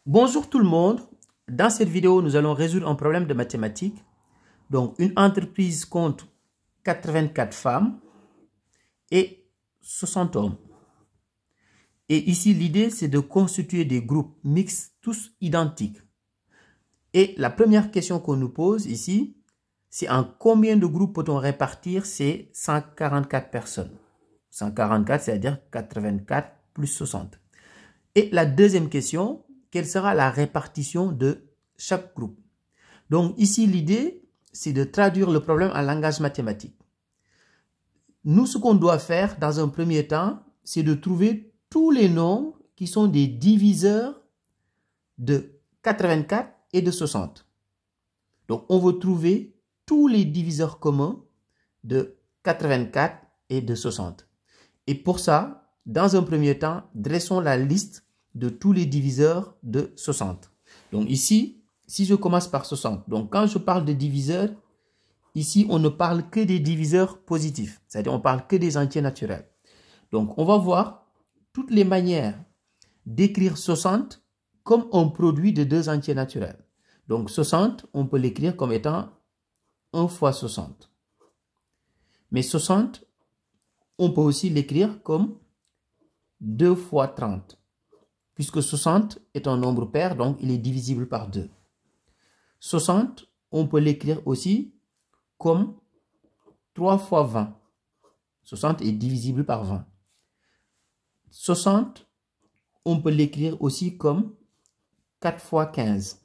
Bonjour tout le monde. Dans cette vidéo, nous allons résoudre un problème de mathématiques. Donc, une entreprise compte 84 femmes et 60 hommes. Et ici, l'idée, c'est de constituer des groupes mixtes, tous identiques. Et la première question qu'on nous pose ici, c'est en combien de groupes peut-on répartir ces 144 personnes? 144, c'est-à-dire 84 plus 60. Et la deuxième question, quelle sera la répartition de chaque groupe? Donc ici, l'idée, c'est de traduire le problème en langage mathématique. Nous, ce qu'on doit faire dans un premier temps, c'est de trouver tous les nombres qui sont des diviseurs de 84 et de 60. Donc, on veut trouver tous les diviseurs communs de 84 et de 60. Et pour ça, dans un premier temps, dressons la liste de tous les diviseurs de 60. Donc ici, si je commence par 60, donc quand je parle de diviseurs, ici, on ne parle que des diviseurs positifs, c'est-à-dire on parle que des entiers naturels. Donc, on va voir toutes les manières d'écrire 60 comme un produit de deux entiers naturels. Donc, 60, on peut l'écrire comme étant 1 fois 60. Mais 60, on peut aussi l'écrire comme 2 fois 30. Puisque 60 est un nombre pair, donc il est divisible par 2. 60, on peut l'écrire aussi comme 3 fois 20. 60 est divisible par 20. 60, on peut l'écrire aussi comme 4 fois 15.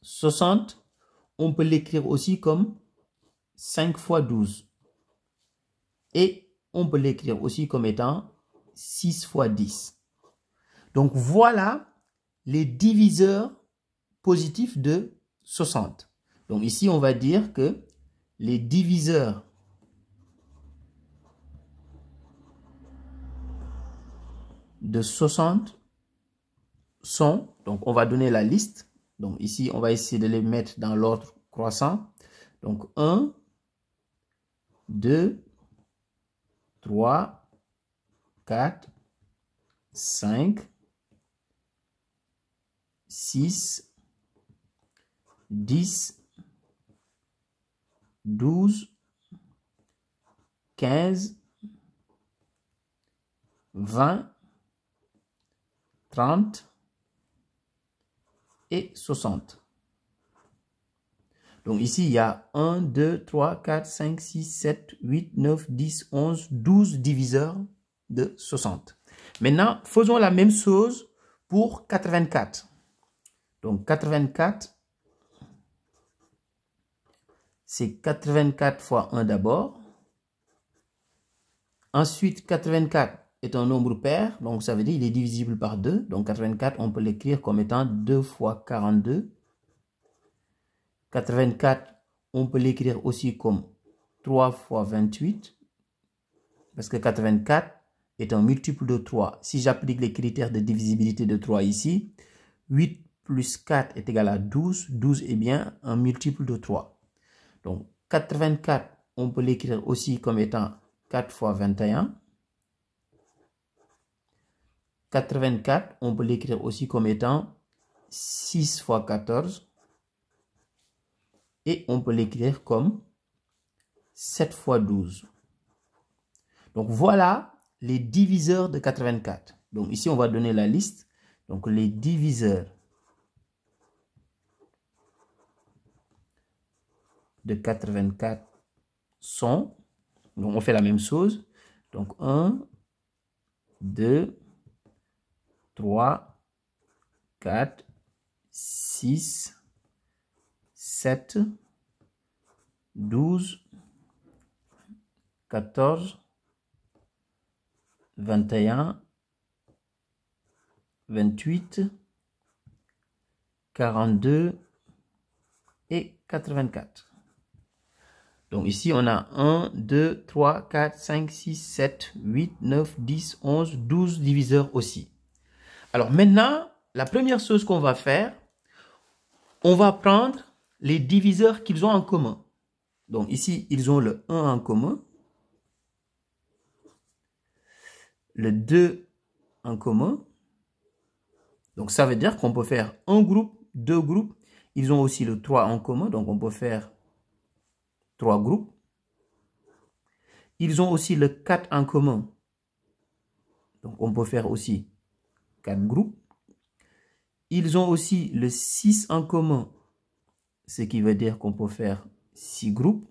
60, on peut l'écrire aussi comme 5 fois 12. Et on peut l'écrire aussi comme étant 6 fois 10. Donc voilà les diviseurs positifs de 60. Donc ici, on va dire que les diviseurs de 60 sont, donc on va donner la liste. Donc ici, on va essayer de les mettre dans l'ordre croissant. Donc 1, 2, 3, 4, 5, 6, 10, 12, 15, 20, 30 et 60. Donc ici, il y a 1, 2, 3, 4, 5, 6, 7, 8, 9, 10, 11, 12 diviseurs de 60. Maintenant, faisons la même chose pour 84. Donc 84, c'est 84 fois 1 d'abord. Ensuite, 84 est un nombre pair, donc ça veut dire qu'il est divisible par 2. Donc 84, on peut l'écrire comme étant 2 fois 42. 84, on peut l'écrire aussi comme 3 fois 28. Parce que 84 est un multiple de 3. Si j'applique les critères de divisibilité de 3 ici, 8 plus 4 est égal à 12. 12 est bien un multiple de 3. Donc 84, on peut l'écrire aussi comme étant 4 fois 21. 84, on peut l'écrire aussi comme étant 6 fois 14. Et on peut l'écrire comme 7 fois 12. Donc voilà les diviseurs de 84. Donc ici, on va donner la liste. Donc les diviseurs de 84 sont, donc on fait la même chose. Donc 1, 2, 3, 4, 6, 7, 12, 14, 21, 28, 42 et 84. Donc ici, on a 1, 2, 3, 4, 5, 6, 7, 8, 9, 10, 11, 12 diviseurs aussi. Alors maintenant, la première chose qu'on va faire, on va prendre les diviseurs qu'ils ont en commun. Donc ici, ils ont le 1 en commun, le 2 en commun Donc, ça veut dire qu'on peut faire un groupe, deux groupes. Ils ont aussi le 3 en commun, donc on peut faire 3 groupes. Ils ont aussi le 4 en commun, donc on peut faire aussi 4 groupes. Ils ont aussi le 6 en commun, ce qui veut dire qu'on peut faire 6 groupes.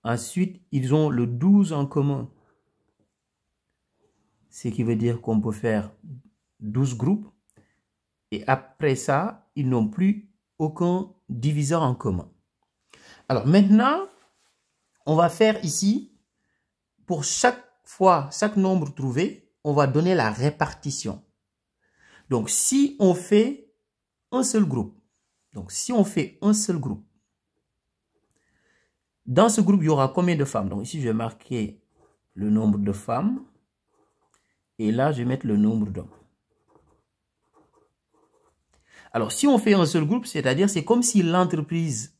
Ensuite, ils ont le 12 en commun, ce qui veut dire qu'on peut faire 12 groupes. Et après ça, ils n'ont plus aucun diviseur en commun. Alors maintenant, on va faire ici, pour chaque fois, chaque nombre trouvé, on va donner la répartition. Donc, si on fait un seul groupe, dans ce groupe, il y aura combien de femmes? Donc ici, je vais marquer le nombre de femmes. Et là, je vais mettre le nombre d'hommes. Alors, si on fait un seul groupe, c'est-à-dire, c'est comme si l'entreprise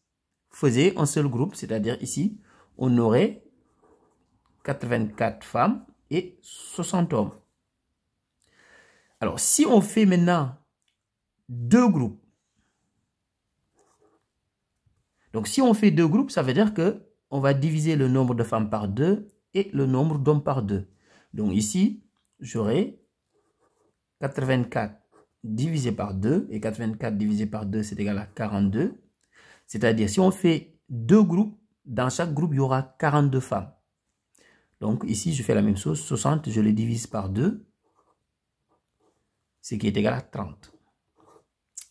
faisait un seul groupe, c'est-à-dire ici, on aurait 84 femmes et 60 hommes. Alors, si on fait maintenant deux groupes, donc si on fait deux groupes, ça veut dire que on va diviser le nombre de femmes par 2 et le nombre d'hommes par 2. Donc ici, j'aurai 84 divisé par 2, et 84 divisé par 2, c'est égal à 42. C'est-à-dire, si on fait deux groupes, dans chaque groupe, il y aura 42 femmes. Donc ici, je fais la même chose, 60, je le divise par 2, ce qui est égal à 30.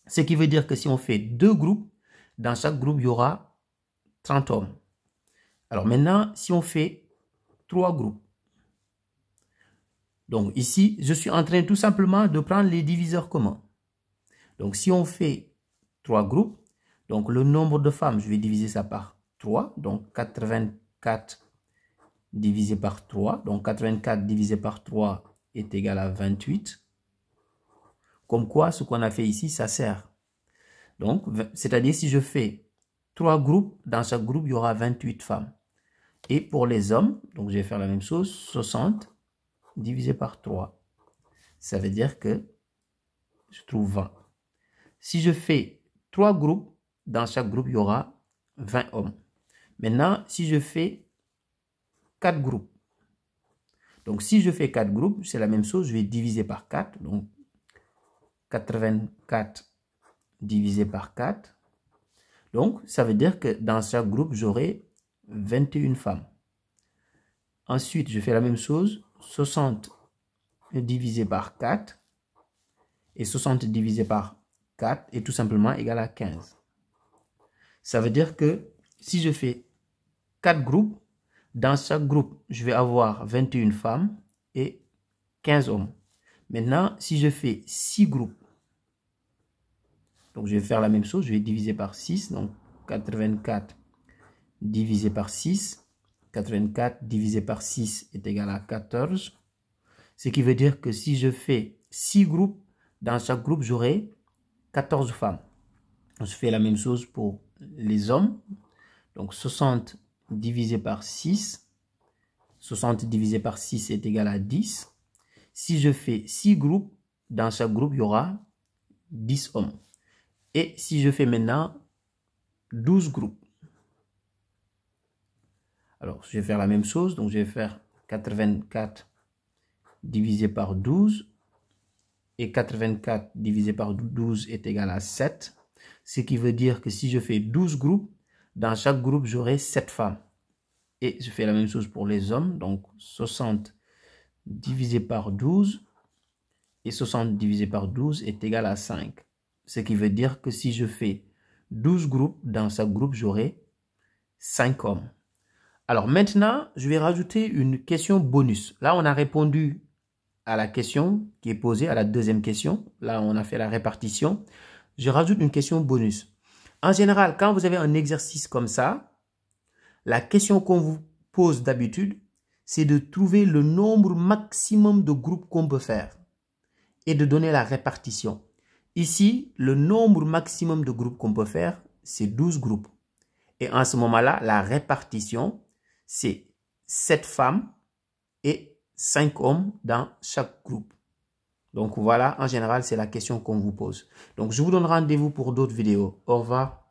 Ce qui veut dire que si on fait deux groupes, dans chaque groupe, il y aura 30 hommes. Alors maintenant, si on fait trois groupes, donc ici, je suis en train tout simplement de prendre les diviseurs communs. Donc si on fait trois groupes, donc le nombre de femmes, je vais diviser ça par 3. Donc 84 divisé par 3. Donc 84 divisé par 3 est égal à 28. Comme quoi, ce qu'on a fait ici, ça sert. Donc, c'est-à-dire si je fais 3 groupes, dans chaque groupe, il y aura 28 femmes. Et pour les hommes, donc je vais faire la même chose, 60 divisé par 3. Ça veut dire que je trouve 20. Si je fais 3 groupes, dans chaque groupe, il y aura 20 hommes. Maintenant, si je fais 4 groupes, donc si je fais 4 groupes, c'est la même chose, je vais diviser par 4. Donc, 84 divisé par 4. Donc, ça veut dire que dans chaque groupe, j'aurai 21 femmes. Ensuite, je fais la même chose, 60 divisé par 4. Et 60 divisé par 4 est tout simplement égal à 15. Ça veut dire que si je fais 4 groupes, dans chaque groupe, je vais avoir 21 femmes et 15 hommes. Maintenant, si je fais 6 groupes, donc je vais faire la même chose, je vais diviser par 6, donc 84 divisé par 6. 84 divisé par 6 est égal à 14. Ce qui veut dire que si je fais 6 groupes, dans chaque groupe, j'aurai 14 femmes. Je fais la même chose pour les hommes. Donc 60 divisé par 6. 60 divisé par 6 est égal à 10. Si je fais 6 groupes, dans chaque groupe, il y aura 10 hommes. Et si je fais maintenant 12 groupes. Alors, je vais faire la même chose. Donc, je vais faire 84 divisé par 12. Et 84 divisé par 12 est égal à 7. Ce qui veut dire que si je fais 12 groupes, dans chaque groupe, j'aurai 7 femmes. Et je fais la même chose pour les hommes. Donc, 60 divisé par 12. Et 60 divisé par 12 est égal à 5. Ce qui veut dire que si je fais 12 groupes, dans chaque groupe, j'aurai 5 hommes. Alors maintenant, je vais rajouter une question bonus. Là, on a répondu à la question qui est posée, à la deuxième question. Là, on a fait la répartition. Je rajoute une question bonus. En général, quand vous avez un exercice comme ça, la question qu'on vous pose d'habitude, c'est de trouver le nombre maximum de groupes qu'on peut faire et de donner la répartition. Ici, le nombre maximum de groupes qu'on peut faire, c'est 12 groupes. Et en ce moment-là, la répartition, c'est 7 femmes et 5 hommes dans chaque groupe. Donc voilà, en général, c'est la question qu'on vous pose. Donc je vous donne rendez-vous pour d'autres vidéos. Au revoir.